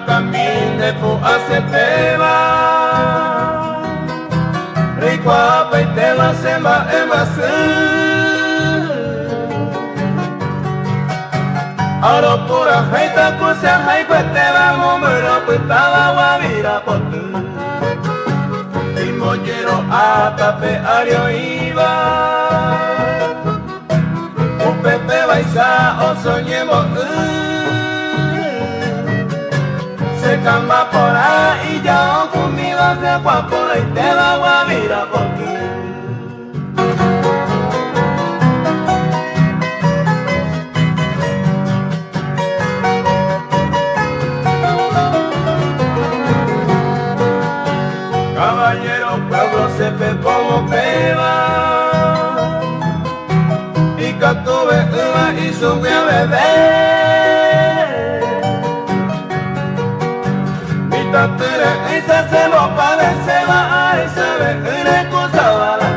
Camine po hace tela rico apa tela sema emase aro pura haita kusa hai tela momero pitala wavira potu y mollero atape ario iba un pepe baisa o soñemos se camba por ahí ya conmigo se guapura y te la guavira por ti. Caballero pueblo se ve como peba y catuve y sube a beber. Esa se lo parece va esa vez una cosa va la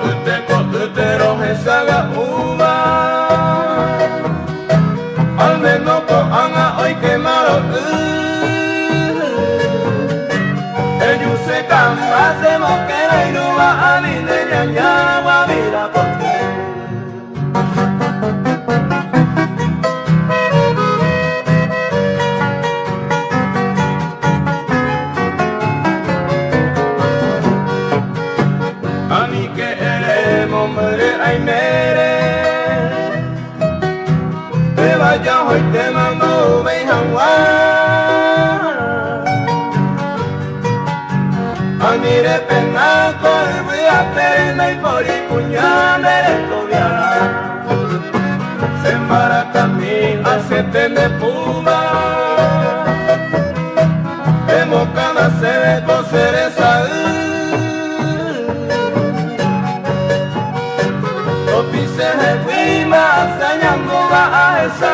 cuenta cogete roje saga uva al menos coanga hoy quemaron ellos se camba se moquera y no va a ni de ñaña guavira por ti. Ay mere, te vaya hoy te mando me hangwa. Anire pena koi voy a pena y por y puñane de tobiara. Sembara camino hace tende puma, democana se de coser esa. Se fui más dañando a esa